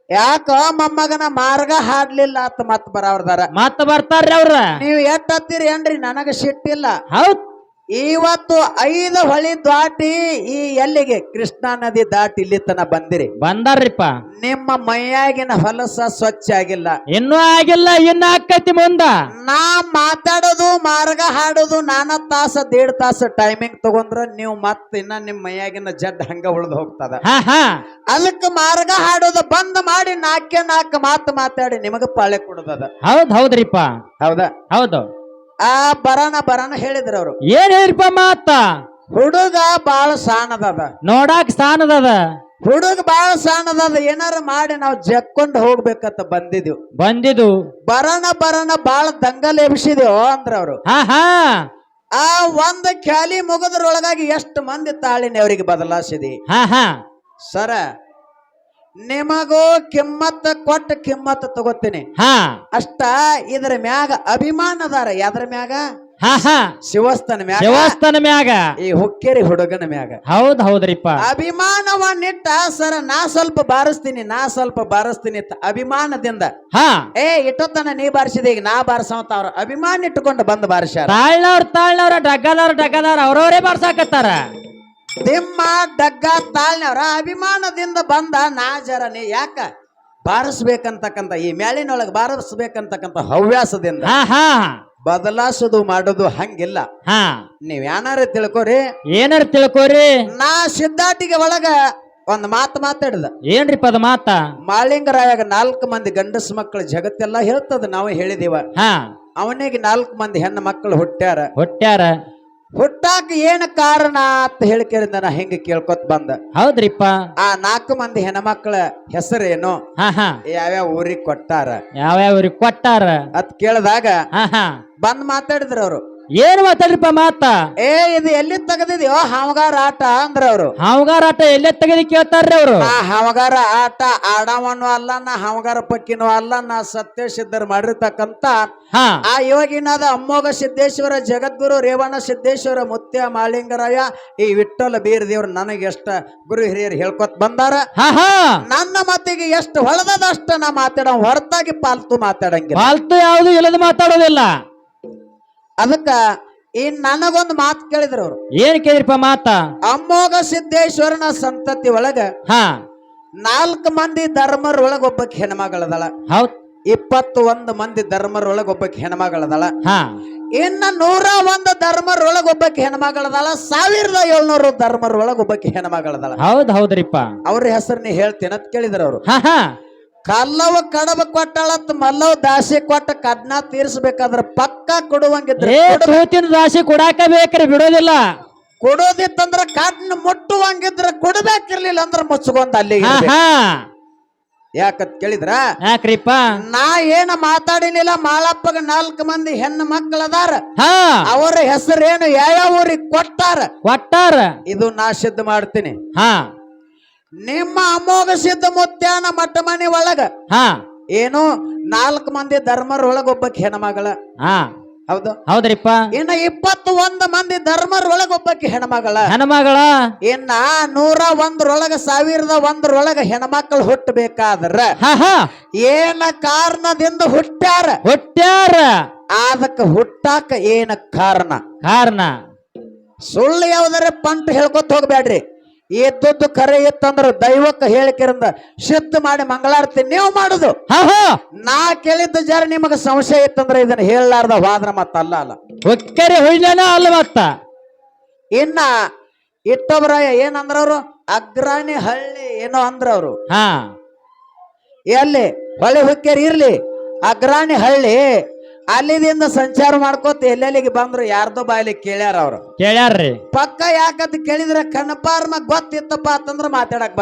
ಯಾಕ ಮೊಮ್ಮಗನ ಮಾರ್ಗ ಹಾಡ್ಲಿಲ್ಲ ಅಂತ ಮತ್ ಬರವ್ರದಾರ. ಮತ್ತ ಬರ್ತಾರ್ರಿ ಅವ್ರ. ನೀವ್ ಎಷ್ಟ್ ಹತ್ತೀರಿ ಏನ್ರಿ ನನಗ ಸಿಟ್ಟಿಲ್ಲ. ಹೌದ್. ಇವತ್ತು 5 ಹೊಳಿ ದಾಟಿ ಈ ಎಲ್ಲಿಗೆ ಕೃಷ್ಣಾ ನದಿ ದಾಟಿ ಇಲ್ಲಿ ತನ ಬಂದಿರಿ. ಬಂದಾರ್ರಿಪ್ಪ. ನಿಮ್ಮ ಮೈಯಾಗಿನ ಹೊಲಸ ಸ್ವಚ್ಛ ಆಗಿಲ್ಲ. ಇನ್ನೂ ಆಗಿಲ್ಲ, ಇನ್ನ ಆಕೈತಿ ಮುಂದ. ನಾ ಮಾತಾಡೋದು ಮಾರ್ಗ ಹಾಡೋದು 4 ತಾಸ 1.5 ತಾಸ ಟೈಮಿಂಗ್ ತಗೊಂಡ್ರ ನೀವು ಮತ್ ಇನ್ನ ನಿಮ್ ಮೈಯಾಗಿನ ಜಡ್ ಹಂಗ ಉಳ್ದು ಹೋಗ್ತದ. ಅದಕ್ಕೆ ಮಾರ್ಗ ಹಾಡೋದು ಬಂದ್ ಮಾಡಿ 4 ಮಾತು ಮಾತಾಡಿ ನಿಮಗ ಪಾಳೆ ಕೊಡೋದದ. ಹೌದ್ರಿಪ್ಪ. ಹೌದಾ? ಹೌದು. ಬರಾನ ಹೇಳಿದ್ರ ಅವ್ರು. ಏನ್ ಹೇಳಿರಿಪ್ಪ ಮಾತ? ಹುಡುಗ ಬಾಳ ಸಾಣದದ, ನೋಡಾಕ್ ಸಾಣದದ. ಹುಡುಗ ಬಾಳ ಸಾಣದದ, ಏನಾರ ಮಾಡಿ ನಾವು ಜಕ್ಕೊಂಡ್ ಹೋಗ್ಬೇಕಂತ ಬಂದಿದ್ವು. ಬರಾನ ಬಾಳ ದಂಗಲ್ ಎಬ್ಸಿದೇವು ಅಂದ್ರ ಅವ್ರು. ಒಂದ್ ಖ್ಯಾಲಿ ಮುಗದ್ರೊಳಗಾಗಿ ಎಷ್ಟು ಮಂದಿ ತಾಳಿನ ಅವ್ರಿಗೆ ಬದಲಾಯಿಸಿದಿ. ಸರ ನಿಮಗೂ ಕಿಮ್ಮತ್ತ ಕೊಟ್ಟ ಕಿಮ್ಮತ್ತ ತಗೋತೀನಿ ಅಷ್ಟ. ಇದ್ರ ಮ್ಯಾಗ ಅಭಿಮಾನದಾರ. ಯಾದ್ರ ಮ್ಯಾಗ? ಶಿವಸ್ಥಾನ ಮ್ಯಾಗ, ಈ ಹುಕ್ಕೇರಿ ಹುಡುಗನ ಮ್ಯಾಗ. ಹೌದ್ರಿಪ್ಪ. ಅಭಿಮಾನವನ್ನಿಟ್ಟ ಸರ ನಾ ಸ್ವಲ್ಪ ಬಾರಿಸ್ತೀನಿ ಅಭಿಮಾನದಿಂದ. ಇಟ್ಟೊತ್ತನ ನೀ ಬಾರಿಸಿದ, ಈಗ ನಾ ಬಾರಿಸಂತ ಅವ್ರ ಅಭಿಮಾನ ಇಟ್ಟುಕೊಂಡು ಬಂದು ಬಾರಿಸ್ಯಾರ. ತಾಳ್ನವ್ರ ಡಗ್ಗದವ್ರ ಅವ್ರವರೇ ಬಾರ್ಸಾಕತ್ತಾರ. ನಿಮ್ಮ ಡಗ್ಗ ತಾಳ್ನವ್ರ ಅಭಿಮಾನದಿಂದ ಬಂದ ನಾ ಜರನಿ ಯಾಕ ಬಾರಿಸ್ಬೇಕಂತಕ್ಕಂತ ಈ ಮ್ಯಾಲಿನೊಳಗೆ ಬಾರಿಸ್ಬೇಕಂತಕ್ಕಂತ ಹವ್ಯಾಸದಿಂದ ಬದಲಾಸೋದು ಮಾಡೋದು ಹಂಗಿಲ್ಲ. ನೀವ್ ಏನಾರ ತಿಳ್ಕೋರಿ. ನಾ ಸಿದ್ಧಾಟಿಗೆ ಒಳಗ ಒಂದ್ ಮಾತಾಡಿದ. ಏನ್ರಿಪ್ಪ ಅದ ಮಾತ? ಮಾಳಿಂಗರಾಯಾಗ 4 ಮಂದಿ ಗಂಡಸ ಮಕ್ಕಳು ಜಗತ್ತೆಲ್ಲ ಹೇಳ್ತದ, ನಾವು ಹೇಳಿದೀವ. ಅವನಿಗೆ 4 ಮಂದಿ ಹೆಣ್ಣು ಮಕ್ಕಳು ಹುಟ್ಟ್ಯಾರ. ಹುಟ್ಟಾಕ ಏನ್ ಕಾರಣ ಅಂತ ಹೇಳಿಕೆರಿಂದ ನಾ ಹೆಂಗ ಕೇಳ್ಕೊತ್ ಬಂದ. ಹೌದ್ರಿಪ್ಪ. ಆ 4 ಮಂದಿ ಹೆಣ್ಮಕ್ಳ ಹೆಸರೇನು, ಯಾವ್ಯಾವ ಊರಿಗೆ ಕೊಟ್ಟಾರ ಅತ್ ಕೇಳಿದಾಗ ಬಂದ್ ಮಾತಾಡಿದ್ರ ಅವ್ರು. ಏನ್ ಮಾತಾಡ್ರಿಪ್ಪ ಮಾತ? ಇದು ಎಲ್ಲಿ ತೆಗದಿದ್ಯೋ ಹಾವಗಾರ ಆಟ ಅಂದ್ರ ಅವ್ರು. ಹಾವಗಾರ ಆಟ ಎಲ್ಲೇ ತೆಗೆದಿ ಕೇಳ್ತಾರ್ರಿ ಅವ್ರು. ನಾ ಹಾವಗಾರ ಆಟ ಆಡವನು ಅಲ್ಲ, ನಾ ಹಾವಗಾರ ಪಕ್ಕಿನೂ ಅಲ್ಲ, ನಾ ಸತ್ಯ ಸಿದ್ಧರು ಮಾಡಿರ್ತಕ್ಕಂತ ಆ ಯೋಗಿನಾದ ಅಮ್ಮೋಘ ಸಿದ್ದೇಶ್ವರ, ಜಗದ್ಗುರು ರೇವಣ ಸಿದ್ದೇಶ್ವರ, ಮುತ್ಯ ಮಾಳಿಂಗರಾಯ, ಈ ವಿಠ್ಠಲ ಬೀರದೇವ್ರು ನನಗೆ ಎಷ್ಟ ಗುರು ಹಿರಿಯರು ಹೇಳ್ಕೊತ್ ಬಂದಾರ. ನನ್ನ ಮತ್ತಿಗೆ ಎಷ್ಟು ಹೊಳದದಷ್ಟ ನಾ ಮಾತಾಡ ಹೊರತಾಗಿ ಪಾಲ್ತು ಮಾತಾಡಂಗಿಲ್ಲ. ಪಾಲ್ತು ಯಾವುದು ಇಲ್ಲದ ಮಾತಾಡೋದಿಲ್ಲ. ಅದಕ್ಕ ನನಗೊಂದು ಮಾತು ಕೇಳಿದ್ರು ಅವ್ರು. ಏನ್ ಕೇಳಿದ್ರಪ್ಪ ಮಾತ? ಅಮ್ಮೋಘ ಸಿದ್ದೇಶ್ವರನ ಸಂತತಿ ಒಳಗ 4 ಮಂದಿ ಧರ್ಮರೊಳಗ ಒಬ್ಬಕ್ಕೆ ಹೆಣ್ಮಗಳದಳ. 21 ಮಂದಿ ಧರ್ಮರೊಳಗ ಒಬ್ಬಕ್ಕೆ ಹೆಣ್ಮಗಳದಳ. ಇನ್ನ 101 ಧರ್ಮರೊಳಗ ಒಬ್ಬಕ್ಕೆ ಹೆಣ್ಮಗಳದಳ. 1700 ಧರ್ಮರೊಳಗ ಒಬ್ಬಕ್ಕೆ ಹೆಣ್ಮಗಳದಳ. ಹೌದ್ರಿಪ್ಪ. ಅವ್ರ ಹೆಸರನ್ನ ಹೇಳ್ತೇನೆ ಅಂತ ಕೇಳಿದ್ರ ಅವ್ರು. ಕಲ್ಲವ ಕಡಬ ಕೊಟ್ಟಾಳತ್ ಮಲ್ಲವ ದಾಸಿ ಕೊಟ್ಟ ಕದ್ನ ತೀರ್ಸ್ಬೇಕಾದ್ರ ಪಕ್ಕ ಕೊಡುವಂಗಿದ್ರೆ ದಾಸಿ ಕೊಡಾಕ ಬೇಕ್ರಿ, ಬಿಡೋದಿಲ್ಲ. ಕೊಡೋದಿತ್ತಂದ್ರ ಕಡ್ನ ಮುಟ್ಟುವಂಗಿದ್ರ ಕೊಡಬೇಕಿರ್ಲಿಲ್ಲ ಅಂದ್ರ ಮುಚ್ಚಗೊಂದ ಅಲ್ಲಿ. ಯಾಕತ್ ಕೇಳಿದ್ರ? ಯಾಕ್ರಿಪ್ಪ? ನಾ ಏನ ಮಾತಾಡಿನಿಲ್ಲ. ಮಾಳಪ್ಪಗ 4 ಮಂದಿ ಹೆಣ್ಣು ಮಕ್ಕಳದಾರ. ಅವರ ಹೆಸರೇನು, ಯಾವ ಊರಿಗೆ ಕೊಟ್ಟಾರ ಇದು ನಾ ಸಿದ್ಧ ಮಾಡ್ತೀನಿ. ನಿಮ್ಮ ಅಮೋಘ ಸಿದ್ಧ ಮುತ್ಯಾನ ಮಠ ಮನೆ ಒಳಗ ಏನು 4 ಮಂದಿ ಧರ್ಮರೊಳಗ ಒಬ್ಬಕ್ಕೆ ಹೆಣ್ಮಗಳ. ಹೌದ್ರಿಪ್ಪ. ಇನ್ನ 21 ಮಂದಿ ಧರ್ಮರೊಳಗ ಒಬ್ಬಕ್ಕೆ ಹೆಣ್ಮಗಳ. ಇನ್ನ 101ರೊಳಗ 1001ರೊಳಗ ಹೆಣ್ಮಕ್ಳು ಹುಟ್ಟಬೇಕಾದ್ರ ಏನ ಕಾರಣದಿಂದ ಹುಟ್ಟ್ಯಾರ ಅದಕ್ಕ ಹುಟ್ಟಾಕ ಏನ ಕಾರಣ ಸುಳ್ಳು ಯಾವ್ದಾರ ಪಂಟ್ ಹೇಳ್ಕೊತ ಹೋಗ್ಬ್ಯಾಡ್ರಿ. ಎದ್ದದ್ದು ಕರೆ ಇತ್ತಂದ್ರ ದೈವಕ್ಕೆ ಹೇಳಿಕೆರಿಂದ ಸಿದ್ಧ ಮಾಡಿ ಮಂಗಳಾರತಿ ನೀವು ಮಾಡುದು. ನಾ ಕೇಳಿದ್ದ ಜರ ನಿಮಗ ಸಂಶಯ ಇತ್ತಂದ್ರ ಇದನ್ನ ಹೇಳಲಾರ್ದ ವಾದ್ರ ಮತ್ತಲ್ಲ ಅಲ್ಲ ಮತ್ತ. ಇನ್ನ ಇಟ್ಟೊಬ್ರಾಯ ಏನಂದ್ರ ಅವ್ರು ಅಗ್ರಾಣಿ ಹಳ್ಳಿ ಏನೋ ಅಂದ್ರ ಅವ್ರು. ಎಲ್ಲಿ ಹೊಳೆ ಹುಕ್ಕೇರಿ ಇರ್ಲಿ, ಅಗ್ರಾಣಿ ಹಳ್ಳಿ ಅಲ್ಲಿದಿಂದ ಸಂಚಾರ ಮಾಡ್ಕೋತ ಎಲ್ಲೆಲ್ಲಿಗೆ ಬಂದ್ರು ಯಾರ್ದೋ ಬಾಯಲ್ಲಿ ಕೇಳ್ಯಾರ್ರಿ. ಪಕ್ಕ ಯಾಕಂತ ಕೇಳಿದ್ರೆ ಕನಪಾರ್ಮ ಗೊತ್ತಿತ್ತಪ್ಪ ಅಂತಂದ್ರ ಮಾತಾಡಕ್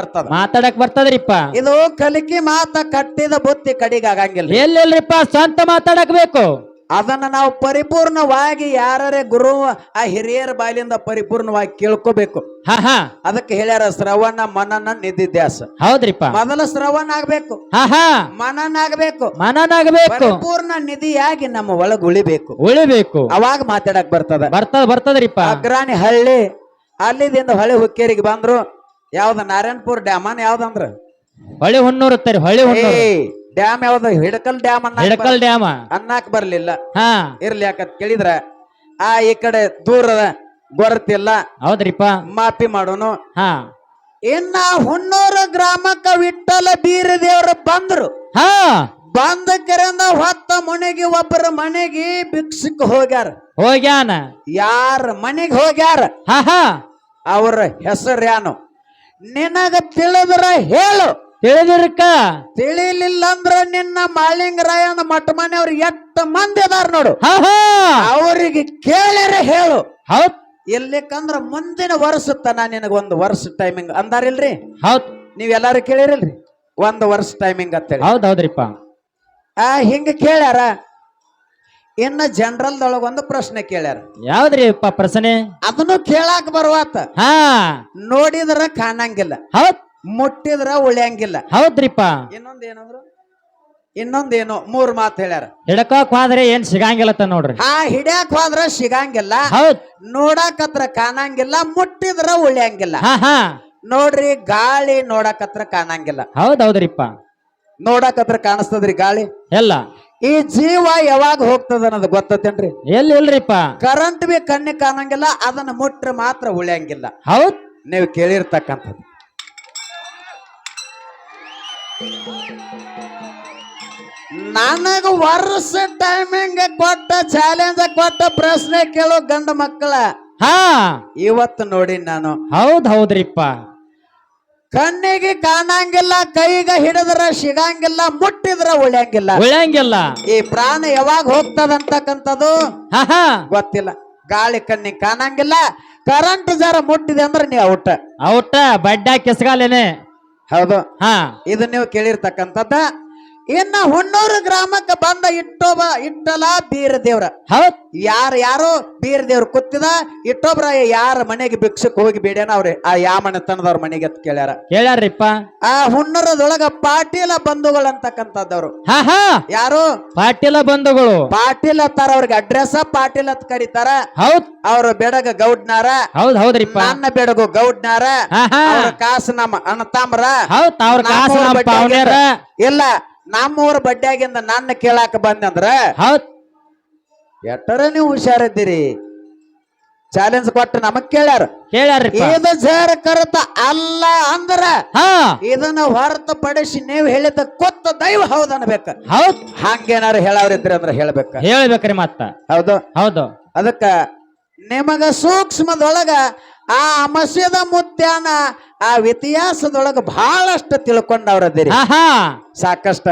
ಬರ್ತದ್ರಿಪ್ಪ. ಇದು ಕಲಿಕೆ ಮಾತ ಕಟ್ಟಿದ ಬುತ್ತಿ ಕಡಿಗ ಆಗಂಗಿಲ್ಲ. ಎಲ್ಲೆಲ್ರಿಪ್ಪ ಸ್ವಂತ ಮಾತಾಡಕ್ ಬೇಕು. ಅದನ್ನ ನಾವು ಪರಿಪೂರ್ಣವಾಗಿ ಯಾರೇ ಗುರು ಆ ಹಿರಿಯರ ಬಾಯಿಲಿಂದ ಪರಿಪೂರ್ಣವಾಗಿ ಕೇಳ್ಕೋಬೇಕು. ಅದಕ್ಕೆ ಹೇಳ್ಯಾರ ಶ್ರವಣ ಮನನ ನಿಧಿಧ್ಯಾಸ. ಹೌದ್ರಿಪ್ಪ. ಮೊದಲ ಶ್ರವಣ ಆಗ್ಬೇಕು, ಮನನ ಆಗ್ಬೇಕು, ಪರಿಪೂರ್ಣ ನಿಧಿಯಾಗಿ ನಮ್ಮ ಒಳಗ್ ಉಳಿಬೇಕು. ಅವಾಗ ಮಾತಾಡಕ್ ಬರ್ತದ್ರಿಪ್ಪ. ಅಗ್ರಾಣಿ ಹಳ್ಳಿ ಅಲ್ಲಿದಿಂದ ಹೊಳೆ ಹುಕ್ಕೇರಿಗೆ ಬಂದ್ರು. ಯಾವ್ದ ನಾರಾಯಣಪುರ ಡ್ಯಾಮನ್ ಯಾವ್ದಂದ್ರ ಹೊಳಿ ಹುಣ್ಣೂರು ಇರ್ತಾರೆ ಹೊಳಿ ಏ ಹುಣ್ಣೂರು ಡ್ಯಾಮ್ ಯಾವ್ದು ಹಿಡಕಲ್ ಡ್ಯಾಮ್ ಹಿಡಕಲ್ ಡ್ಯಾಮ ಅನ್ನಕ್ ಬರ್ಲಿಲ್ಲ ಹಾ ಇರ್ಲಿ ಯಾಕತ್ ಕೇಳಿದ್ರ ಈ ಕಡೆ ದೂರದ ಗೊರತಿಲ್ಲ ಹೌದ್ರಿಪ್ಪ ಮಾಪಿ ಮಾಡೋನು. ಹಾ ಇನ್ನ ಹುಣ್ಣೂರು ಗ್ರಾಮಕ್ಕ ವಿಠ್ಠಲ ಬೀರ ದೇವ್ರು ಬಂದ್ರು. ಹಾ ಬಂದ ಕರೆಯಿಂದ ಹೊತ್ತ ಮನೆಗೆ ಒಬ್ಬರ ಮನೆಗೆ ಭಿಕ್ಷಕ್ ಹೋಗ್ಯಾರ. ಹೋಗ್ಯಾನ ಯಾರ ಮನೆಗೆ ಹೋಗ್ಯಾರ ಹಾ ಹಾ ಅವ್ರ ಹೆಸರ್ಯಾನು ನಿನಗ ತಿಳಿದ್ರ ಹೇಳು. ತಿಳಿದಿರ್ಕ ತಿಳಿಲಿಲ್ಲ ಅಂದ್ರ ನಿನ್ನ ಮಾಳಿಂಗರಾಯನ ಮಠ ಮನೆಯವ್ರು ಎಷ್ಟ ಮಂದಿ ಅದಾರ ನೋಡು, ಹಾ ಹಾ ಅವ್ರಿಗೆ ಕೇಳಿರ ಹೇಳು. ಹೌದ್ ಎಲ್ಲಿಕಂದ್ರ ಮುಂದಿನ ವರ್ಷ ತನ ನಿನಗ ಒಂದು ವರ್ಷ ಟೈಮಿಂಗ್ ಅಂದಾರಿಲ್ರಿ. ಹೌದ್ ನೀವೆಲ್ಲಾರು ಕೇಳಿರಲ್ರಿ ಒಂದು ವರ್ಷ ಟೈಮಿಂಗ್ ಅಂತೇಳಿ. ಹೌದ್ ಹೌದ್ರಿಪ್ಪ ಹಿಂಗ ಕೇಳ್ಯಾರ. ಇನ್ನ ಜನರಲ್ದೊಳಗ ಒಂದು ಪ್ರಶ್ನೆ ಕೇಳ್ಯಾರ. ಯಾವ್ದ್ರಿಪ್ಪ ಪ್ರಶ್ನೆ? ಅದನ್ನು ಕೇಳಾಕ ಬರುವಾತ. ಹಾ ನೋಡಿದ್ರ ಕಾಣಂಗಿಲ್ಲ, ಹೌದ್ ಮುಟ್ಟಿದ್ರ ಉಳಿಯಂಗಿಲ್ಲ. ಹೌದ್ರಿಪ್ಪ ಇನ್ನೊಂದೇನು 3 ಮಾತು ಹೇಳ್ಯಾರ. ಹಿಡಕಾಕ್ ಹೋದ್ರೆ ಏನ್ ಸಿಗಂಗಿಲ್ಲತ್ತ ನೋಡ್ರಿ. ಹಿಡ್ಯಾಕ್ ಹೋದ್ರ ಸಿಗಂಗಿಲ್ಲ, ಹೌದ್ ನೋಡಾಕತ್ರ ಕಾಣಂಗಿಲ್ಲ, ಮುಟ್ಟಿದ್ರ ಉಳಿಯಂಗಿಲ್ಲ. ಹಾ ಹಾ ನೋಡ್ರಿ ಗಾಳಿ ನೋಡಾಕತ್ರ ಕಾಣಂಗಿಲ್ಲ, ಹೌದ್ ಹೌದ್ರಿಪ್ಪ ನೋಡಾಕತ್ರ ಕಾಣಿಸ್ತದ್ರಿ ಗಾಳಿ. ಎಲ್ಲ ಈ ಜೀವ ಯಾವಾಗ ಹೋಗ್ತದ ಅನ್ನೋದು ಗೊತ್ತೇನ್ರಿ? ಎಲ್ಲಿ ಇಲ್ರಿಪ್ಪ. ಕರೆಂಟ್ ಬಿ ಕಣ್ಣಿಗೆ ಕಾಣಂಗಿಲ್ಲ, ಅದನ್ನ ಮುಟ್ರ ಮಾತ್ರ ಉಳಿಯಂಗಿಲ್ಲ. ಹೌದ್ ನೀವು ಕೇಳಿರ್ತಕ್ಕಂಥದ್ದು. ನನಗ ವರ್ಷ ಟೈಮಿಂಗ್ ಕೊಟ್ಟ ಚಾಲೆಂಜ್ ಕೊಟ್ಟ ಪ್ರಶ್ನೆ ಕೇಳೋ ಗಂಡ ಮಕ್ಕಳ ಹಾ ಇವತ್ತು ನೋಡಿ ನಾನು. ಹೌದ್ ಹೌದ್ರಿಪ್ಪ. ಕಣ್ಣಿಗೆ ಕಾಣಂಗಿಲ್ಲ, ಕೈಗ ಹಿಡಿದ್ರ ಸಿಗಂಗಿಲ್ಲ, ಮುಟ್ಟಿದ್ರ ಉಳಿಯಂಗಿಲ್ಲ. ಉಳಿಯಂಗಿಲ್ಲ. ಈ ಪ್ರಾಣ ಯಾವಾಗ ಹೋಗ್ತದಂತಕ್ಕಂಥದ್ದು ಹಾ ಹಾ ಗೊತ್ತಿಲ್ಲ. ಗಾಳಿ ಕಣ್ಣಿಗೆ ಕಾಣಂಗಿಲ್ಲ, ಕರೆಂಟ್ ಜರ ಮುಟ್ಟಿದೆ ಅಂದ್ರೆ ನೀವು ಔಟ. ಔಟ ಬಡ್ಡ ಕೆಸಗಾಲೇನೆ. ಹೌದು, ಹಾ ಇದು ನೀವು ಕೇಳಿರ್ತಕ್ಕಂಥದ್ದ. ಇನ್ನ ಹುಣ್ಣೂರು ಗ್ರಾಮಕ್ಕೆ ಬಂದ ಇಟ್ಟಲ ಬೀರ ದೇವ್ರ. ಹೌದ್ ಯಾರು ಬೀರ ದೇವ್ರ ಕೂತಿದ. ಇಟ್ಟೊಬ್ರ ಯಾರ ಮನೆಗೆ ಭಿಕ್ಷಕ್ ಹೋಗಿ ಬೇಡೇನ ಅವ್ರಿ ಯಾಮನ ತನದವ್ರ ಮನೆಗೆ ಅಂತ ಕೇಳ್ಯಾರ್ರಿಪ್ಪ. ಹುಣ್ಣೂರದೊಳಗ ಪಾಟೀಲ ಬಂಧುಗಳು ಅಂತಕ್ಕಂಥದ್ದವ್ರು. ಹಾ ಹಾ ಯಾರು ಪಾಟೀಲ ಬಂಧುಗಳು. ಪಾಟೀಲ್ ಅತ್ತಾರ, ಅವ್ರಿಗೆ ಅಡ್ರೆಸ್ ಪಾಟೀಲ್ ಅಂತ ಕರೀತಾರ. ಹೌದ್ ಅವ್ರ ಬೆಡಗ ಗೌಡ್ನಾರ. ಹೌದ್ ಹೌದ್ರಿಪ್ಪ. ನನ್ನ ಬೆಡಗು ಗೌಡ್ನಾರ. ಹಾ ಹಾ ಅವ್ರ ಕಾಸು ನಮ್ಮ ಅಣ್ಣತಾಮ್ರ. ಹೌದ್ ಅವ್ರ ಕಾಸು ನಮ್ಮ ಪಾವನ್ಯಾರ. ಇಲ್ಲ, ನಮ್ಮೂರ ಬಡ್ಡ್ಯಾಗಿಂದ ನನ್ನ ಕೇಳಾಕ ಬಂದಂದ್ರ ಹೌದ್ ಎಟ್ಟರ ನೀವು ಹುಷಾರಿದ್ದೀರಿ. ಚಾಲೆಂಜ್ ಕೊಟ್ಟು ನಮಗ್ ಕೇಳ್ಯಾರ್ರಿಪ್ಪ. ಇದು ಜರ ಕರತ ಅಲ್ಲ ಅಂದ್ರ ಹಾ ಇದನ್ನ ಹೊರತುಪಡಿಸಿ ನೀವು ಹೇಳಿದ ಕೊತ್ತ ದೈವ ಹೌದ್ ಅನ್ಬೇಕ. ಹೌದ್ ಹಂಗೇನಾರು ಹೇಳವ್ರಿದ್ರಿ ಅಂದ್ರ ಹೇಳ್ಬೇಕ. ಹೇಳ್ಬೇಕ್ರಿ ಮತ್ತ. ಹೌದು ಹೌದು. ಅದಕ್ಕ ನಿಮಗ ಸೂಕ್ಷ್ಮದೊಳಗ ಆ ಮಸೀದ ಮುತ್ಯಾನ ಆ ಇತಿಹಾಸದೊಳಗ ಬಹಳಷ್ಟು ತಿಳ್ಕೊಂಡವ್ರದಿರಿ. ಸಾಕಷ್ಟು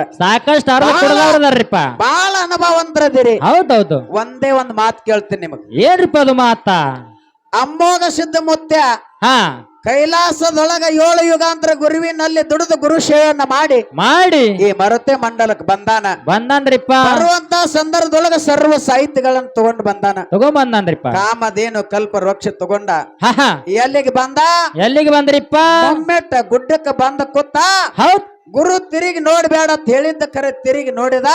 ಬಹಳ ಅನುಭವಂತರದಿರಿ. ಹೌದೌದು. ಒಂದೇ ಒಂದ್ ಮಾತು ಕೇಳ್ತೀನಿ ನಿಮಗ್. ಏನ್ರಿಪ್ಪ ಅದು ಮಾತ? ಅಮ್ಮೋಗ ಸಿದ್ಧ ಮುತ್ಯ ಹಾ ಕೈಲಾಸದೊಳಗ 7 ಯುಗಾಂತರ ಗುರುವಿನಲ್ಲಿ ದುಡಿದು ಗುರು ಸೇವೆಯನ್ನ ಮಾಡಿ ಈ ಮರತೆ ಮಂಡಲಕ್ಕೆ ಬಂದಾನ್ರಿಪ್ಪ. ಬರುವಂತ ಸಂದರ್ಭದೊಳಗ ಸರ್ವ ಸಾಹಿತ್ಯಗಳನ್ನ ತಗೊಂಡು ಬಂದಾನ್ರಿಪ್ಪ. ಕಾಮಧೇನು ಕಲ್ಪ ವೃಕ್ಷ ತಗೊಂಡ ಎಲ್ಲಿಗೆ ಬಂದ್ರಿಪ್ಪ? ಒಮ್ಮೆಟ್ಟ ಗುಡ್ಡಕ್ಕೆ ಬಂದ ಕೂತ. ಹೌದ್ ಗುರು ತಿರುಗಿ ನೋಡ್ಬೇಡ ಅಂತ ಹೇಳಿದ್ದ ಕರೆ ತಿರುಗಿ ನೋಡಿದ.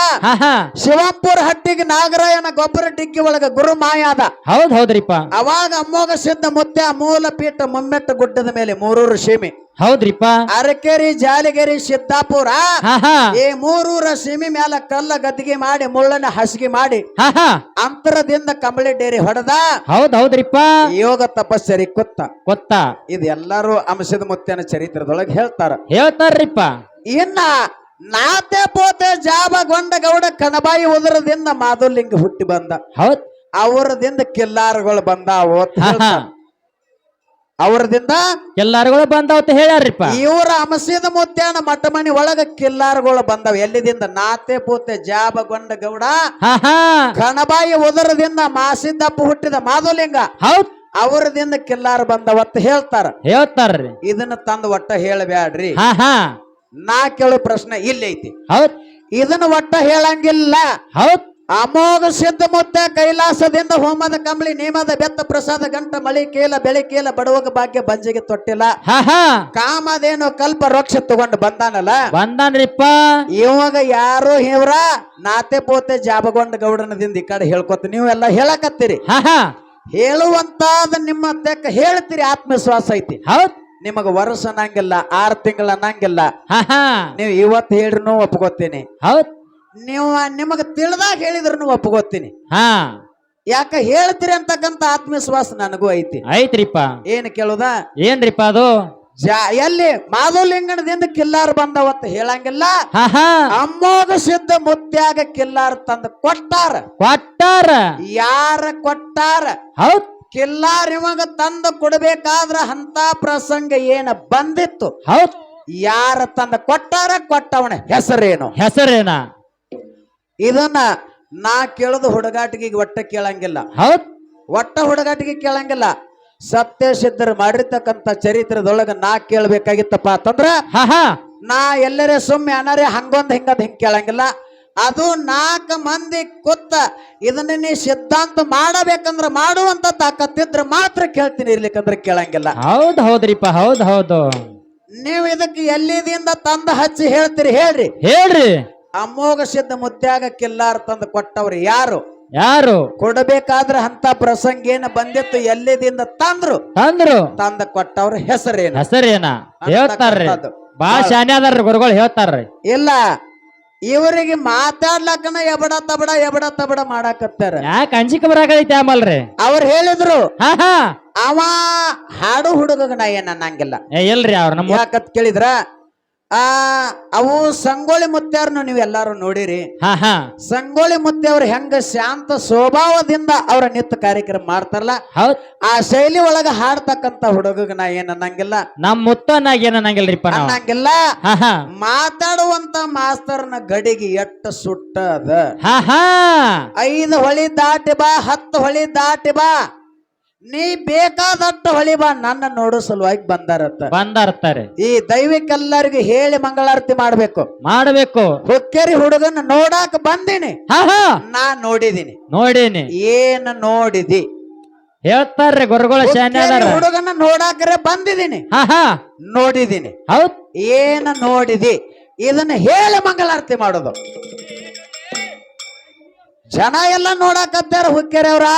ಶಿವಂಪುರ ಹಟ್ಟಿಗೆ ನಾಗರಾಯನ ಗೊಬ್ಬರ ಡಿಕ್ಕಿ ಒಳಗ ಗುರು ಮಾಯಾದ. ಹೌದ್ ಹೌದ್ರಿಪ್ಪ. ಅವಾಗ ಅಮ್ಮೋಗ ಸಿದ್ಧ ಮುತ್ಯ ಮೂಲ ಪೀಠ ಮುಮ್ಮೆಟ್ಟ ಗುಡ್ಡದ ಮೇಲೆ 3 ಸೀಮೆ. ಹೌದ್ರಿಪ್ಪ. ಅರಕೇರಿ, ಜಾಲಿಗೇರಿ, ಸಿದ್ದಾಪುರ ಈ 3 ಸೀಮೆ ಮ್ಯಾಲ ಕಲ್ಲ ಗದ್ದಿಗೆ ಮಾಡಿ ಮುಳ್ಳನ ಹಸಿಗೆ ಮಾಡಿ ಅಂತರದಿಂದ ಕಂಬಳಿ ಡೇರಿ ಹೊಡೆದ. ಹೌದ್ ಹೌದ್ರಿಪ್ಪ. ಯೋಗ ತಪಸ್ಸರಿ ಕೊತ್ತ. ಇದು ಎಲ್ಲಾರು ಅಂಶದ ಮುತ್ಯನ ಚರಿತ್ರದೊಳಗೆ ಹೇಳ್ತಾರ್ರಿಪ್ಪ. ಇನ್ನ ನಾತೆ ಪೋತೆ ಜಾಬಗೊಂಡ ಗೌಡ ಕಣಬಾಯಿ ಉದರದಿಂದ ಮಾಧುಲಿಂಗ ಹುಟ್ಟಿ ಬಂದ. ಹೌದ್ ಅವರದಿಂದ ಕಿಲ್ಲಾರಗಳು ಬಂದಾವ. ಅವರದಿಂದ ಕಿಲ್ಲಾರಗಳು ಬಂದಾವ ಹೇಳ್ಯಾರ್ರಿಪ್ಪ. ಇವರ ಅಮಸೀದ ಮುತ್ಯಾನ ಮಠ ಮನಿ ಒಳಗ ಕಿಲ್ಲಾರಗಳು ಬಂದಾವ. ಎಲ್ಲಿದಿಂದ? ನಾತೆ ಪೋತೆ ಜಾಬಗೊಂಡ ಗೌಡ ಕಣಬಾಯಿ ಉದರದಿಂದ ಮಾಸಿದ್ದಪ್ಪ ಹುಟ್ಟಿದ ಮಾಧುಲಿಂಗ. ಹೌದ್ ಅವರದಿಂದ ಕಿಲ್ಲಾರ ಬಂದವತ್ತ ಹೇಳ್ತಾರ್ರಿ. ಇದನ್ನ ತಂದು ಒಟ್ಟ ಹೇಳಬ್ಯಾಡ್ರಿ. ನಾ ಕೇಳೋ ಪ್ರಶ್ನೆ ಇಲ್ಲೈತಿ. ಹೌದ್ ಇದನ್ನ ಒಟ್ಟ ಹೇಳಂಗಿಲ್ಲ. ಹೌದ್ ಅಮೋಘ ಸಿದ್ಧ ಮುತ್ತ ಕೈಲಾಸದಿಂದ ಹೋಮದ ಕಂಬಳಿ ನೇಮದ ಬೆತ್ತ ಪ್ರಸಾದ ಗಂಟ ಮಳಿ ಕೇಲ ಬೆಳಿ ಕೇಲ ಬಡವಗ ಭಾಗ್ಯ ಬಂಜಿಗೆ ತೊಟ್ಟಿಲ್ಲ. ಕಾಮದೇನು ಕಲ್ಪ ವೃಕ್ಷ ತಗೊಂಡು ಬಂದಾನ್ರಿಪ್ಪ. ಇವಾಗ ಯಾರು ಇವ್ರ ನಾತೆ ಪೋತೆ ಜಾಬಗೊಂಡ ಗೌಡನದಿಂದ ಈ ಕಡೆ ಹೇಳ್ಕೊತ ನೀವೆಲ್ಲ ಹೇಳಕತ್ತೀರಿ. ಹೇಳುವಂತಾದ ನಿಮ್ಮ ತೆಕ್ಕ ಹೇಳ್ತೀರಿ, ಆತ್ಮವಿಶ್ವಾಸ ಐತಿ. ಹೌದ್ ನಿಮಗ ವರ್ಷ ಅನ್ನಂಗಿಲ್ಲ 6 ತಿಂಗಳ ಅನ್ನಂಗಿಲ್ಲ. ಹಾ ಹಾ ನೀವು ಇವತ್ತು ಹೇಳ್ರು ಒಪ್ಕೋತೀನಿ, ಹೌದ್ ನೀವು ನಿಮಗ ತಿಳಿದಾಗ ಹೇಳಿದ್ರು ಒಪ್ಕೋತೀನಿ. ಹಾ ಯಾಕ ಹೇಳ್ತೀರಿ ಅಂತಕ್ಕಂತ ಆತ್ಮವಿಶ್ವಾಸ ನನಗೂ ಐತಿ. ಐತ್ರಿಪ್ಪ. ಏನ್ ಕೇಳುದ ಏನ್ರಿಪ್ಪ ಅದು? ಎಲ್ಲಿ ಮಾಧವಲಿಂಗನದಿಂದ ಕಿಲ್ಲಾರ ಬಂದವತ್ತ ಹೇಳಂಗಿಲ್ಲ. ಹಾ ಹಾ ಅಮ್ಮೋಗ ಸಿದ್ಧ ಮುತ್ಯಾಗ ಕಿಲ್ಲಾರ ತಂದ ಕೊಟ್ಟಾರ. ಕೊಟ್ಟಾರ. ಯಾರ ಕೊಟ್ಟಾರ? ಹೌದ್ ಕಿಲ್ಲಾರ ಇವಾಗ ತಂದ ಕೊಡ್ಬೇಕಾದ್ರ ಅಂತ ಪ್ರಸಂಗ ಏನ ಬಂದಿತ್ತು. ಹೌದ್ ಯಾರ ತಂದ ಕೊಟ್ಟಾರ, ಕೊಟ್ಟವನ ಹೆಸರೇನು? ಹೆಸರೇನ? ಇದನ್ನ ನಾ ಕೇಳೋದು ಹುಡುಗಾಟಿಗೆ ಒಟ್ಟ ಕೇಳಂಗಿಲ್ಲ. ಹೌದ್ ಒಟ್ಟ ಹುಡುಗಾಟಿಗೆ ಕೇಳಂಗಿಲ್ಲ. ಸತ್ಯ ಸಿದ್ಧರು ಮಾಡಿರ್ತಕ್ಕಂಥ ಚರಿತ್ರದೊಳಗ ನಾ ಕೇಳ್ಬೇಕಾಗಿತ್ತಪ್ಪ ಅಂತಂದ್ರ ಹಾ ಹಾ ನಾ ಎಲ್ಲರೇ ಸುಮ್ಮನೆ ಅನಾರೇ ಹಂಗೊಂದ್ ಹಿಂಗದ್ ಹಿಂಗ್ ಕೇಳಂಗಿಲ್ಲ. ಅದು 4 ಮಂದಿ ಕೂತ ಇದನ್ನ ನೀ ಸಿದ್ಧಾಂತ ಮಾಡಬೇಕಂದ್ರ ಮಾಡುವಂತ ತಾಕತ್ತಿದ್ರ ಮಾತ್ರ ಕೇಳ್ತೀನಿ, ಇರ್ಲಿಕ್ಕಂದ್ರೆ ಕೇಳಂಗಿಲ್ಲ. ಹೌದ್ ಹೌದ್ರಿಪ್ಪ. ಹೌದ್ ಹೌದು. ನೀವು ಇದಕ್ಕೆ ಎಲ್ಲಿದಿಂದ ತಂದ ಹಚ್ಚಿ ಹೇಳ್ತೀರಿ ಹೇಳ್ರಿ. ಹೇಳ್ರಿ. ಅಮೋಘ ಸಿದ್ಧ ಮುತ್ಯಾಗ ಕಿಲ್ಲಾರ ತಂದು ಕೊಟ್ಟವ್ರು ಯಾರು? ಯಾರು? ಕೊಡಬೇಕಾದ್ರ ಅಂತ ಪ್ರಸಂಗ ಏನ ಬಂದಿತ್ತು, ಎಲ್ಲಿದಿಂದ ತಂದ್ರು ತಂದ ಕೊಟ್ಟವ್ರ ಹೆಸರೇನು? ಹೆಸರೇನ ಹೇಳ್ತಾರ್ರಿ. ಬಾಳ ಶಾನೆ ಅದಾರ್ರಿ ಗುರುಗಳು, ಹೇಳ್ತಾರ್ರಿ. ಇಲ್ಲ, ಇವರಿಗೆ ಮಾತಾಡ್ಲಕ್ಕನ ಎಬಡ ತಬಡ ಮಾಡಾಕತ್ತಾರ. ಯಾಕೆ ಅಂಜಿಕೆ ಬರಾಕೈತಿ ಆಮಲ್ರಿ? ಅವ್ರು ಹೇಳಿದ್ರು ಹಾ ಹಾ ಅವ ಹಾಡು ಹುಡುಗ ನಾ ಏನ್ ಅನ್ನಂಗಿಲ್ಲ. ಎಲ್ರಿ ಅವ್ರ ನಮ್ಮ ಯಾಕತ್ ಕೇಳಿದ್ರ ಅವು ಸಂಗೊಳ್ಳಿ ಮುತ್ಯಾರನು ನೀವು ಎಲ್ಲಾರು ನೋಡಿರಿ. ಹಾ ಹಾ ಸಂಗೊಳ್ಳಿ ಮುತ್ಯಾವ್ರ ಹೆಂಗ ಶಾಂತ ಸ್ವಭಾವದಿಂದ ಅವ್ರ ನಿತ್ಯ ಕಾರ್ಯಕ್ರಮ ಮಾಡ್ತಾರಲ್ಲ, ಹೌದ್ ಆ ಶೈಲಿ ಒಳಗ ಹಾಡ್ತಕ್ಕಂತ ಹುಡುಗ ನಾ ಏನ್ ಅನ್ನಂಗಿಲ್ಲ. ನಮ್ ಮುತ್ತನಾಗ ಏನ್ ಅನ್ನಂಗಿಲ್ರಿಪ್ಪ ನಾವ್. ಅನ್ನಂಗಿಲ್ಲ. ಹಾ ಹಾ ಮಾತಾಡುವಂತ ಮಾಸ್ತರ್ನ ಗಡಿಗೆ ಎಟ್ಟ ಸುಟ್ಟದ. ಹಾ ಹಾ 5 ಹೊಳಿ ದಾಟಿ ಬಾ, 10 ಹೊಳಿ ದಾಟಿ ಬಾ, ನೀ ಬೇಕಾದಟ್ಟು ಹೊಳಿ ಬಾ, ನನ್ನ ನೋಡೋ ಸಲುವಾಗಿ ಬಂದಾರತ್ತಾರೆ. ಈ ದೈವಿಕೆಲ್ಲರಿಗೂ ಹೇಳಿ ಮಂಗಳಾರತಿ ಮಾಡಬೇಕು. ಹುಕ್ಕೇರಿ ಹುಡುಗನ ನೋಡಾಕ ಬಂದಿನಿ. ಹಾ ಹಾ ನಾ ನೋಡಿದೀನಿ. ನೋಡೀನಿ. ಏನ್ ನೋಡಿದಿ? ಹೇಳ್ತಾರ್ರಿ ಗುರುಗಳ ಶಾನೆ ಅದಾರ. ಹುಡುಗನ ನೋಡಾಕರೆ ಬಂದಿದ್ದೀನಿ. ಹಾ ಹಾ ನೋಡಿದೀನಿ. ಹೌದ್ ಏನ ನೋಡಿದಿ? ಇದನ್ನ ಹೇಳಿ ಮಂಗಳಾರತಿ ಮಾಡೋದು. ಜನ ಎಲ್ಲ ನೋಡಾಕತ್ತಾರ, ಹುಕ್ಕೇರಿ ಅವ್ರ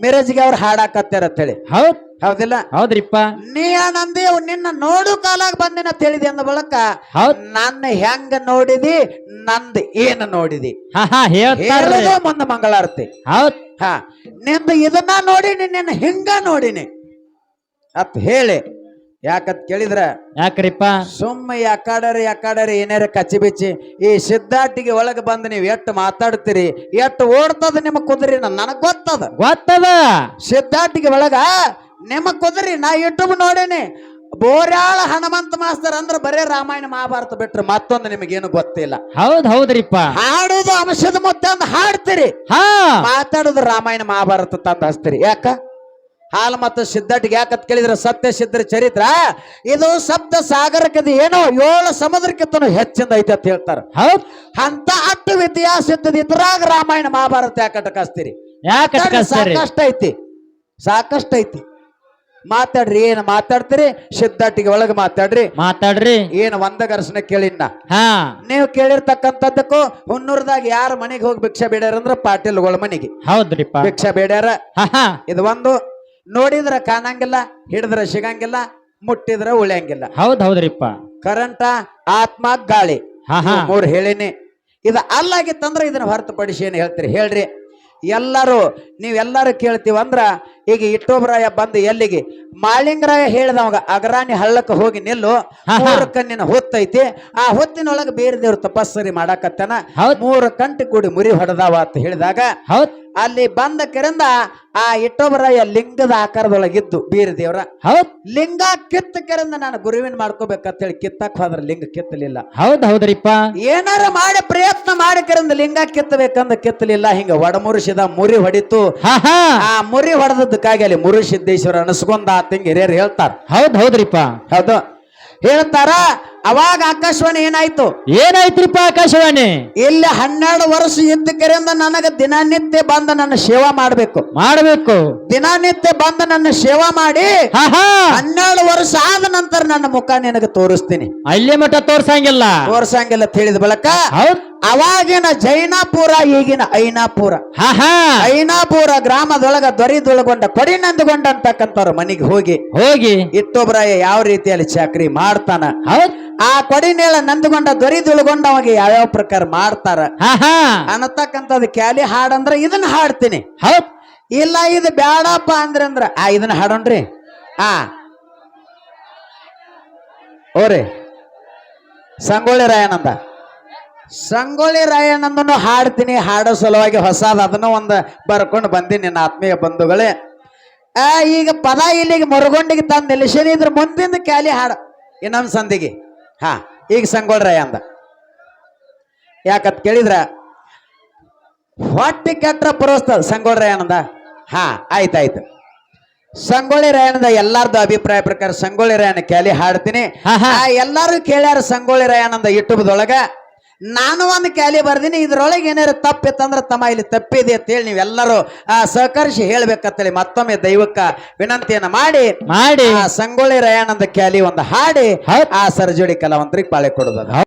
ಮಿರಜ್ಗೆ ಅವ್ರ ಹಾಡಾಕತ್ತಾರ ಅಂತ ಹೇಳಿ. ಹೌದ್ ಹೌದಿಲ್ಲ? ಹೌದ್ರಿಪ್ಪ. ನೀ ನಂದಿ ನಿನ್ನ ನೋಡು ಕಾಲಾಗ ಬಂದಿನ ಅಂತ ಹೇಳಿದಿ ಅಂದ ಬಳಕ ನನ್ನ ಹೆಂಗ ನೋಡಿದಿ, ನಂದು ಏನ ನೋಡಿದಿ? ಹಾ ಹಾ ಹೇಳ್ತಾರ್ರಿ. ಮುಂದ ಮಂಗಳಾರತಿ. ಹೌದ್ ಹಾ, ನಿಂದು ಇದನ್ನ ನೋಡಿನಿ, ನಿನ್ನ ಹಿಂಗ ನೋಡಿನಿ ಅತ್ ಹೇಳಿ. ಯಾಕತ್ ಕೇಳಿದ್ರ ಯಾಕ್ರಿಪ್ಪ? ಸುಮ್ಮ ಯಾಕಾಡರಿ ಏನಾರ ಕಚ್ಚಿ ಬಿಚ್ಚಿ ಈ ಸಿದ್ಧಾಟಿಗೆ ಒಳಗೆ ಬಂದು ನೀವು ಎಷ್ಟು ಮಾತಾಡ್ತೀರಿ, ಎಷ್ಟು ಓಡ್ತದ ನಿಮ್ಮ ಕುದುರಿ ನನಗ್ ಗೊತ್ತದ. ಸಿದ್ಧಾಟಿಗೆ ಒಳಗ ನಿಮ್ಮ ಕುದುರಿ ನಾ ಯೂಟ್ಯೂಬ್ ನೋಡೇನಿ. ಬೋರ್ಯಾಳ ಹನುಮಂತ ಮಾಸ್ತರ್ ಅಂದ್ರ ಬರೇ ರಾಮಾಯಣ ಮಹಾಭಾರತ ಬಿಟ್ರೆ ಮತ್ತೊಂದು ನಿಮಗೇನು ಗೊತ್ತಿಲ್ಲ. ಹೌದ್ರಿಪ್ಪ. ಹಾಡುದು ಅಂಶದ ಮುತ್ತೆ ಅಂದ್ ಹಾಡ್ತೀರಿ, ಹಾ ಮಾತಾಡುದು ರಾಮಾಯಣ ಮಹಾಭಾರತ ತಂದ ಹಚ್ತೀರಿ. ಯಾಕ? ಹಾಲು ಮತ್ತು ಸಿದ್ಧಾಟಿಗೆ ಯಾಕತ್ ಕೇಳಿದ್ರೆ ಸತ್ಯ ಸಿದ್ಧರ ಚರಿತ್ರ ಇದು ಸಪ್ತ ಸಾಗರಕ್ಕದ ಏನೋ 7 ಸಮುದ್ರಕ್ಕಿಂತ ಹೆಚ್ಚಿಂದ ಐತಿ ಅಂತ ಹೇಳ್ತಾರ. ಹೌದ್ ಅಂತ ಅಟ್ಟು ಇತಿಹಾಸ ಇದ್ದದ ಇದ್ರಾಗ ರಾಮಾಯಣ ಮಹಾಭಾರತ ಯಾಕಟ ಕಸ್ತೀರಿ? ಸಾಕಷ್ಟು ಐತಿ. ಮಾತಾಡ್ರಿ, ಏನ್ ಮಾತಾಡ್ತೀರಿ? ಸಿದ್ಧಾಟಿಗೆ ಒಳಗೆ ಮಾತಾಡ್ರಿ. ಏನ್ ಒಂದ ಗರ್ಸನ ಕೇಳಿನ ನೀವು ಕೇಳಿರ್ತಕ್ಕಂಥದ್ದಕ್ಕೂ ಹುನ್ನೂರ್ದಾಗ ಯಾರ ಮನೆಗೆ ಹೋಗಿ ಭಿಕ್ಷಾ ಬೇಡ್ಯಾರ ಅಂದ್ರ ಪಾಟೀಲ್ಗಳ ಮನೆಗೆ. ಹೌದ್ರಿಪ್ಪ, ಭಿಕ್ಷಾ ಬೇಡ್ಯಾರ. ಇದು ಒಂದು ನೋಡಿದ್ರ ಕಾಣಂಗಿಲ್ಲ, ಹಿಡಿದ್ರ ಸಿಗಂಗಿಲ್ಲ, ಮುಟ್ಟಿದ್ರ ಉಳಿಯಂಗಿಲ್ಲ. ಹೌದ್ರಿಪ್ಪ. ಕರೆಂಟ, ಆತ್ಮ, ಗಾಳಿ 3 ಹೇಳಿನಿ. ಇದು ಅಲ್ಲಾಗಿತ್ತಂದ್ರ ಇದನ್ನ ಹೊರತುಪಡಿಸಿ ಏನ್ ಹೇಳ್ತೀರಿ ಹೇಳ್ರಿ? ನೀವೆಲ್ಲರೂ ಕೇಳ್ತೀವಂದ್ರ ಈಗ ಇಟ್ಟೋಬ್ರಾಯ ಬಂದು ಎಲ್ಲಿಗೆ ಮಾಳಿಂಗರಾಯ ಹೇಳಿದವಾಗ ಅಗರಾಣಿ ಹಳ್ಳಕ್ಕೆ ಹೋಗಿ ನಿಲ್ಲು, 3 ಕಣ್ಣಿನ ಹೊತ್ತೈತಿ, ಆ ಹೊತ್ತಿನೊಳಗೆ ಬೇರೆ ದೇವ್ರ ತಪಸ್ಸರಿ ಮಾಡಾಕತ್ತಾನ, 3 ಕಂಟಿ ಕೂಡಿ ಮುರಿ ಹೊಡೆದಾವ ಅಂತ ಹೇಳಿದಾಗ ಅಲ್ಲಿ ಬಂದ ಕೆರಿಂದ ಆ ಇಟ್ಟೋಬರಾಯ ಲಿಂಗದ ಆಕಾರದೊಳಗಿದ್ದು ಬೀರ ದೇವ್ರ ಲಿಂಗ ಕಿತ್ತ ಕೆರಿಂದ ನಾನು ಗುರುವಿನ ಮಾಡ್ಕೋಬೇಕಂತ ಹೇಳಿ ಕಿತ್ತಕ್ ಹೋದ್ರ ಲಿಂಗ ಕಿತ್ತಲಿಲ್ಲ. ಹೌದ್ರಿಪ್ಪ. ಏನಾರ ಮಾಡಿ ಪ್ರಯತ್ನ ಮಾಡಿ ಕೆರಿಂದ ಲಿಂಗ ಕಿತ್ತಬೇಕಂದ ಕಿತ್ತಲಿಲ್ಲ. ಹಿಂಗ ಒಡಮುರುಷಿದ ಮುರಿ ಹೊಡಿತು. ಆ ಮುರಿ ಹೊಡೆದಕ್ಕಾಗಿ ಅಲ್ಲಿ ಮುರುಸಿದ್ದೇಶ್ವರ ಅನಸ್ಕೊಂಡ ತಿಂಗ ಹಿರಿಯರು ಹೇಳ್ತಾರ. ಹೌದ್ರಿಪ್ಪ. ಹೌದು ಹೇಳ್ತಾರ. ಅವಾಗ ಆಕಾಶವಾಣಿ ಏನಾಯ್ತ್ರಿಪ್ಪ? ಆಕಾಶವಾಣಿ ಇಲ್ಲಿ 12 ವರ್ಷ ಇದ್ದ ಕರೆಯಿಂದ ನನಗ ದಿನನಿತ್ಯ ಬಂದ ನನ್ನ ಸೇವಾ ಮಾಡಬೇಕು. ದಿನನಿತ್ಯ ಬಂದ ನನ್ನ ಸೇವಾ ಮಾಡಿ 12 ವರ್ಷ ಆದ ನಂತರ ನನ್ನ ಮುಖ ನಿನಗೆ ತೋರಿಸ್ತೀನಿ. ಅಲ್ಲೇ ಮಠ ತೋರ್ಸಂಗಿಲ್ಲ ಅಂತ ಹೇಳಿದ ಬಳಕ ಅವಾಗಿನ ಜೈನಾಪುರ ಈಗಿನ ಐನಾಪುರ ಹಾ ಹಾ ಐನಾಪುರ ಗ್ರಾಮದೊಳಗ ದೊರಿದುಳಗೊಂಡ ಕೊಡಿನಂದುಗೊಂಡ ಅಂತಕ್ಕಂಥವ್ರ ಮನೆಗೆ ಹೋಗಿ ಹೋಗಿ ಇಟ್ಟೊಬ್ರಾಯ ಯಾವ ರೀತಿಯಲ್ಲಿ ಚಾಕ್ರಿ ಮಾಡ್ತಾನ ಹೌದ್ ಆ ಕೊಡಿನೇಳ ನಂದುಗೊಂಡ ದೊರಿದುಳಗೊಂಡ ಅವಾಗ ಯಾವ್ಯಾವ ಪ್ರಕಾರ ಮಾಡ್ತಾರ ಹಾ ಹಾ ಅನ್ನತಕ್ಕಂಥದ್ದು ಕ್ಯಾಲಿ ಹಾಡಂದ್ರ ಇದನ್ನ ಹಾಡ್ತೀನಿ ಹೌದ್ ಇಲ್ಲ ಇದು ಬ್ಯಾಡಪ್ಪ ಅಂದ್ರ ಇದನ್ನ ಹಾಡೋಣ್ರಿ ಆ ಓರಿ ಸಂಗೊಳ್ಳಿ ರಾಯನಂದ ಸಂಗೊಳ್ಳಿ ರಾಯಣ್ಣನನ್ನು ಹಾಡ್ತೀನಿ ಹಾಡೋ ಸಲುವಾಗಿ ಹೊಸದ ಅದನ್ನು ಒಂದು ಬರ್ಕೊಂಡು ಬಂದೀನಿ ನನ್ನ ಆತ್ಮೀಯ ಬಂಧುಗಳೇ ಈಗ ಪದ ಇಲ್ಲಿಗೆ ಮರುಗೊಂಡಿಗೆ ತಂದು ನಿಲ್ಲಿಸೀನಿ ಇದ್ರ ಮುಂದಿನ ಕ್ಯಾಲಿ ಹಾಡ ಇನ್ನೊಂದು ಸಂದಿಗೆ ಹಾ ಈಗ ಸಂಗೊಳ್ಳಿ ರಾಯ ಅಂದ ಯಾಕತ್ ಕೇಳಿದ್ರ ಹೊಟ್ಟಿ ಕೆಟ್ಟ ಪರೋಸ್ತದ ಸಂಗೊಳ್ಳಿ ರಾಯಣ್ಣಂದ ಹಾ ಆಯ್ತಾಯ್ತು ಸಂಗೊಳ್ಳಿ ರಾಯಣ್ಣದ ಎಲ್ಲಾರ್ದು ಅಭಿಪ್ರಾಯ ಪ್ರಕಾರ ಸಂಗೊಳ್ಳಿ ರಾಯಣ್ಣ ಕ್ಯಾಲಿ ಹಾಡ್ತೀನಿ ಎಲ್ಲಾರು ಕೇಳ್ಯಾರ ಸಂಗೊಳ್ಳಿ ರಾಯಣ್ಣಂದ ಯೂಟ್ಯೂಬ್ದೊಳಗ ನಾನು ಒಂದು ಕ್ಯಾಲಿ ಬರ್ದೀನಿ ಇದ್ರೊಳಗೆ ಏನಾರು ತಪ್ಪಿತ್ತಂದ್ರ ತಮ್ಮ ಇಲ್ಲಿ ತಪ್ಪಿದೆ ಅಂತೇಳಿ ನೀವೆಲ್ಲರೂ ಸಹಕರಿಸಿ ಹೇಳ್ಬೇಕಂತೇಳಿ ಮತ್ತೊಮ್ಮೆ ದೈವಕ್ಕ ವಿನಂತಿಯನ್ನ ಮಾಡಿ ಮಾಡಿ ಸಂಗೊಳ್ಳಿ ರಾಯಣ್ಣಂದ ಕ್ಯಾಲಿ ಒಂದು ಹಾಡಿ ಆ ಸರ್ಜೋಡಿ ಕಲಾವಂತರಿಗೆ ಪಾಳೆ ಕೊಡೋದ